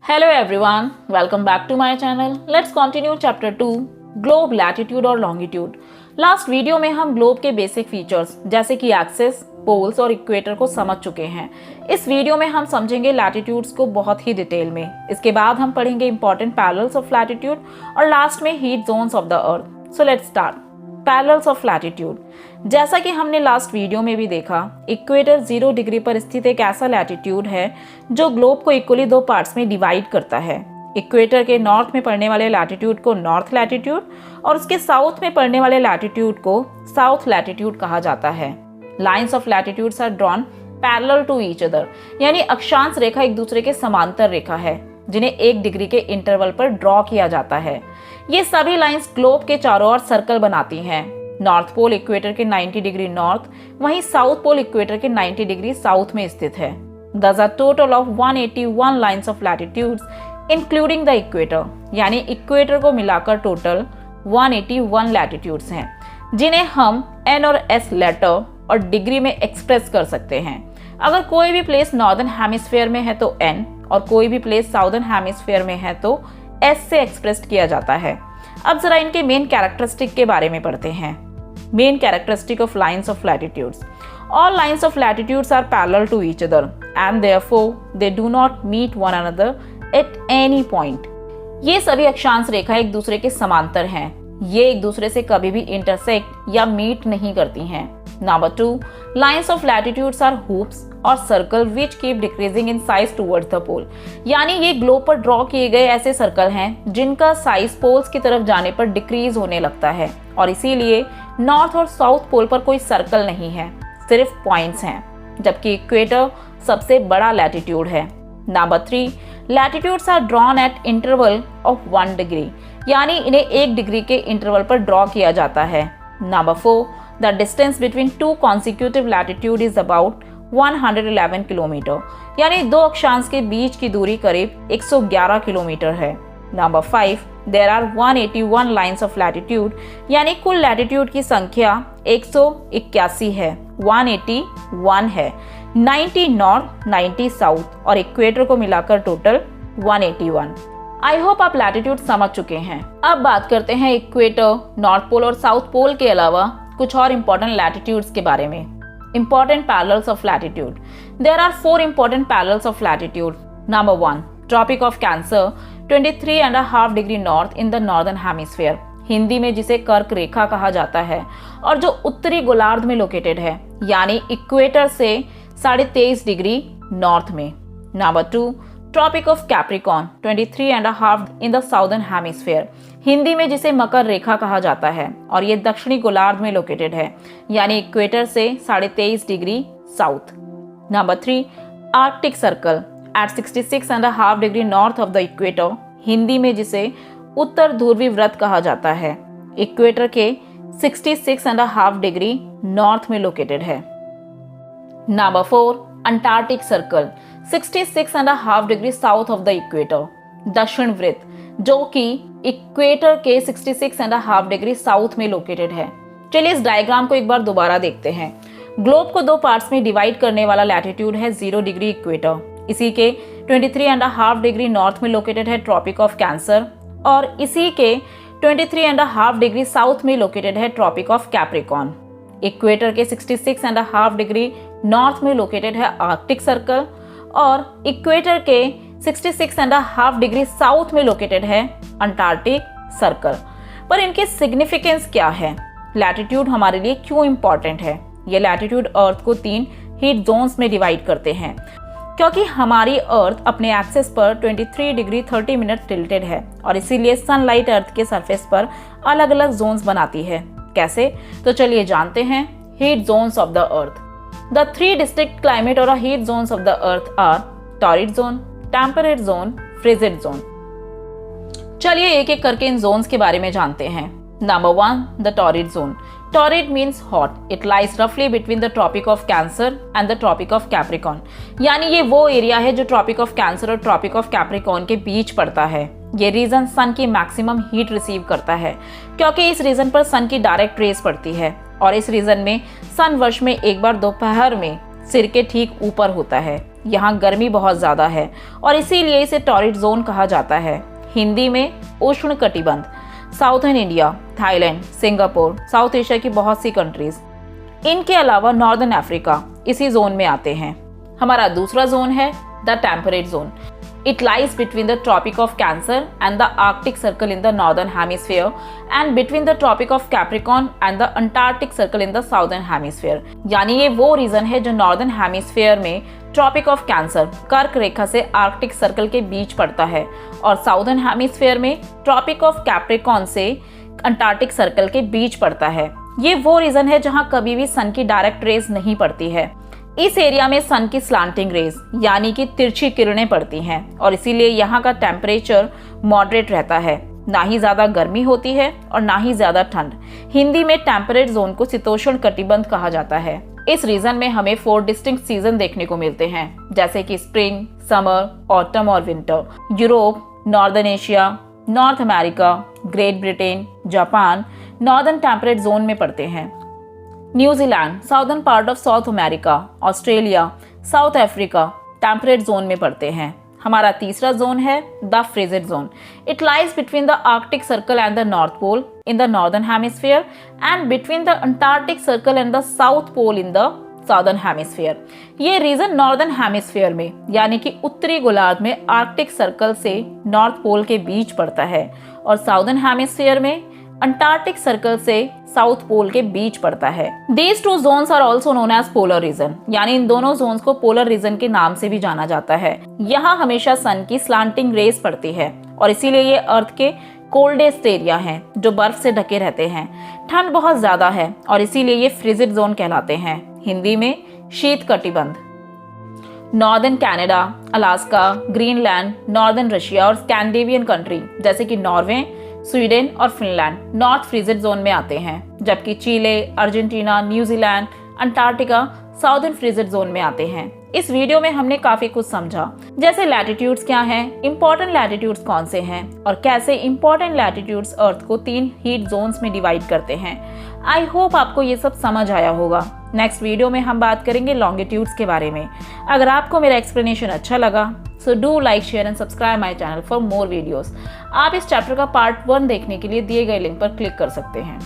Hello everyone, welcome back to my channel. Let's continue chapter 2, Globe, Latitude और Longitude. Last video में हम globe के basic features जैसे कि एक्सिस, पोल्स और इक्वेटर को समझ चुके हैं। इस वीडियो में हम समझेंगे लैटिट्यूड्स को बहुत ही डिटेल में। इसके बाद हम पढ़ेंगे इंपॉर्टेंट पैरेलल्स ऑफ लैटिट्यूड और लास्ट में heat zones of the earth. So let's start. Parallels of latitude, जैसा कि हमने लास्ट वीडियो में भी देखा, इक्वेटर 0 डिग्री पर स्थित एक ऐसा लैटिट्यूड है जो ग्लोब को इक्वली दो पार्ट्स में डिवाइड करता है। इक्वेटर के नॉर्थ में पड़ने वाले लैटिट्यूड को नॉर्थ लैटिट्यूड और उसके साउथ में पड़ने वाले लैटिट्यूड को साउथ लैटिट्यूड कहा जाता है। Lines of latitudes are drawn parallel to each other, यानी अक्षांश रेखा एक दूसरे के समांतर रेखा है जिन्हें 1 डिग्री के इंटरवल पर ड्रॉ किया जाता है। ये सभी लाइंस ग्लोब के चारों ओर सर्कल बनाती हैं। नॉर्थ पोल इक्वेटर के 90 डिग्री नॉर्थ, वहीं साउथ पोल इक्वेटर के 90 डिग्री साउथ में स्थित है। Thus a total of 181 lines of latitudes including the equator, यानी इक्वेटर को मिलाकर टोटल 181 लैटिट्यूड्स हैं जिन्हें हम n और s लेटर और डिग्री में एक्सप्रेस कर सकते हैं। अगर कोई भी प्लेस नॉर्दर्न हेमिस्फीयर में है तो n और कोई भी प्लेस साउदर्न हेमिस्फीयर में है तो s से एक्सप्रेस किया जाता है। अब जरा इनके मेन कैरेक्टरिस्टिक के बारे में पढ़ते हैं। Main characteristic of lines of latitudes. All lines of latitudes are parallel to each other and therefore they do not meet one another at any point. ये सभी अक्षांश रेखा एक दूसरे के समांतर हैं। ये एक दूसरे से कभी भी इंटरसेक्ट या मीट नहीं करती हैं। Number 2, lines of latitudes are hoops और circle which keep decreasing in size towards the pole. यानी ये ग्लोब पर ड्रॉ किए गए ऐसे सर्कल हैं जिनका साइज पोल्स की तरफ जाने पर डिक्रीज होने लगता है और इसीलिए नॉर्थ और साउथ पोल पर कोई सर्कल नहीं है, सिर्फ पॉइंट्स हैं, जबकि इक्वेटर सबसे बड़ा लैटिट्यूड है। Number 3, latitudes are drawn at interval of 1 degree, यानी इन्हें 1 डिग्री के इंटरवल पर ड्रॉ किया जाता है। Number 4, the distance between 2 consecutive latitude is about 111 kilometre, यानी दो अक्षांश के बीच की दूरी करीब 111 किलोमीटर है। Number 5, there are 181 lines of latitude, यानी कुल लैटिट्यूड की संख्या 181 है, 181 है। 90 नॉर्थ, 90 साउथ और इक्वेटर को मिलाकर टोटल 181। आई होप आप लैटिट्यूड समझ चुके हैं। अब बात करते हैं इक्वेटर, नॉर्थ पोल और साउथ पोल के अलावा कुछ और इंपॉर्टेंट लैटिट्यूड्स के बारे में। Important parallels of latitude. There are 4 important parallels of latitude. Number 1, Tropic of Cancer 23.5 degree north in the northern hemisphere, Hindi में जिसे कर्क रेखा कहा जाता है और जो उत्तरी गोलार्ध में लोकेटेड है, यानी इक्वेटर से 23.5 डिग्री नॉर्थ में। Number 2, Tropic of Capricorn 23.5 in the southern hemisphere, Hindi में जिसे मकर रेखा कहा जाता है और ये दक्षिणी गोलार्ध में लोकेटेड है, यानी इक्वेटर से 23.5 degree south. Number 3, Arctic circle eight 66.5 degree north of the equator, Hindi में जिसे उत्तर ध्रुवी व्रत कहा जाता है, इक्वेटर के 66.5 डिग्री नॉर्थ में लोकेटेड है। Number 4, Antarctic circle 66.5 degree south of the equator, दक्षिण वृत्त, जो कि इक्वेटर के 66.5 डिग्री साउथ में लोकेटेड है। चलिए इस डायग्राम को एक बार दोबारा देखते हैं। ग्लोब को दो पार्ट्स में डिवाइड करने वाला लैटिट्यूड है 0 डिग्री इक्वेटर, इसी के 23.5 डिग्री नॉर्थ में लोकेटेड है ट्रॉपिक ऑफ कैंसर और इसी के 23.5 डिग्री साउथ में लोकेटेड है ट्रॉपिक ऑफ कैप्रिकॉर्न। इक्वेटर के 66.5 डिग्री नॉर्थ में लोकेटेड है आर्कटिक सर्कल और इक्वेटर के 66.5 डिग्री साउथ में लोकेटेड है अंटार्कटिक सर्कल। पर इनकी सिग्निफिकेंस क्या है? लैटिट्यूड हमारे लिए क्यों इंपॉर्टेंट है? ये लैटिट्यूड अर्थ को 3 हीट जोन्स में डिवाइड करते हैं, क्योंकि हमारी अर्थ अपने एक्सिस पर 23 डिग्री 30 मिनट टिल्टेड है और इसीलिए सनलाइट अर्थ के सरफेस पर अलग अलग जोन्स बनाती है। कैसे? तो चलिए जानते हैं। Heat zones of the earth. The 3 distinct climate और heat zones of the earth are torrid zone, temperate zone, frigid zone. चलिए एक एक करके इन जोन्स के बारे में जानते हैं। Number 1, the torrid zone. Torrid means hot. It lies roughly between the Tropic of Cancer and the Tropic of Capricorn. यानी ये वो एरिया है जो ट्रॉपिक ऑफ कैंसर और ट्रॉपिक ऑफ कैप्रिकॉर्न के बीच पड़ता है। ये रीजन सन की मैक्सिमम हीट रिसीव करता है क्योंकि इस रीजन पर सन की डायरेक्ट रेज पड़ती है और इस रीजन में सन वर्ष में एक बार दोपहर में सिर के ठीक ऊपर होता है। यहाँ गर्मी बहुत ज़्यादा है और इसीलिए इसे टॉरिड जोन कहा जाता है। हिंदी में उष्ण कटिबंध। Southern India, Thailand, Singapore, south Asia की बहुत सी कंट्रीज, इनके अलावा नॉर्दर्न अफ्रीका इसी जोन में आते हैं। हमारा दूसरा जोन है the temperate zone. It lies between the Tropic of Cancer and the Arctic Circle in the northern hemisphere and between the Tropic of Capricorn and the Antarctic Circle in the southern hemisphere। यानी ये वो reason है जो northern hemisphere में tropic of cancer कर्क रेखा से Arctic circle के बीच पड़ता है और साउदर्न हेमिस्फीयर में ट्रॉपिक ऑफ कैप्रिकॉन से अंटार्कटिक सर्कल के बीच पड़ता है। ये वो रीजन है जहाँ कभी भी सन की डायरेक्ट रेज नहीं पड़ती है। इस एरिया में सन की स्लांटिंग रेज यानी कि तिरछी किरणें पड़ती हैं और इसीलिए यहाँ का टेम्परेचर मॉडरेट रहता है। ना ही ज़्यादा गर्मी होती है और ना ही ज़्यादा ठंड। हिंदी में टेम्परेट जोन को शीतोष्ण कटिबंध कहा जाता है। इस रीजन में हमें 4 डिस्टिंक्ट सीजन देखने को मिलते हैं, जैसे कि स्प्रिंग, समर, ऑटम और winter. Europe, northern Asia, North America, Great Britain, Japan northern temperate zone में पड़ते हैं। New Zealand, southern part of South America, Australia, South Africa temperate zone में पड़ते हैं। हमारा तीसरा जोन है the frigid zone. It lies between the Arctic Circle and the North Pole in the northern hemisphere and between the Antarctic Circle and the South Pole in the southern hemisphere. ये reason northern hemisphere में यानी कि उत्तरी गोलार्ध में Arctic circle से north pole के बीच पड़ता है और साउदर्न हेमिस्फीयर में अंटार्कटिक सर्कल से साउथ पोल के बीच पड़ता है। These two zones are also known as polar region, यानी इन दोनों जोन्स को पोलर रीजन के नाम से भी जाना जाता है। यहाँ हमेशा सन की स्लांटिंग रेस पड़ती है और इसीलिए ये अर्थ के कोल्डेस्ट एरिया हैं जो बर्फ से ढके रहते हैं। ठंड बहुत ज्यादा है और इसीलिए ये फ्रिजिड जोन कहलाते हैं। हिंदी में शीत कटिबंध। Northern Canada, Alaska, Greenland, northern Russia और स्कैंडिनेवियन कंट्री जैसे कि नॉर्वे, स्वीडन और फिनलैंड नॉर्थ फ्रिजिड जोन में आते हैं, जबकि Chile, Argentina, New Zealand, Antarctica southern frigid zone में आते हैं। इस वीडियो में हमने काफी कुछ समझा, जैसे लैटिट्यूड्स क्या हैं, इंपॉर्टेंट लैटिट्यूड्स कौन से हैं और कैसे इंपॉर्टेंट लैटिट्यूड्स अर्थ को 3 हीट जोन्स में डिवाइड करते हैं। आई होप आपको ये सब समझ आया होगा। नेक्स्ट वीडियो में हम बात करेंगे लॉन्गिट्यूड्स के बारे में। अगर आपको मेरा एक्सप्लेनेशन अच्छा लगा so do like, share and subscribe my channel for more videos. आप इस चैप्टर का पार्ट 1 देखने के लिए दिए गए लिंक पर क्लिक कर सकते हैं।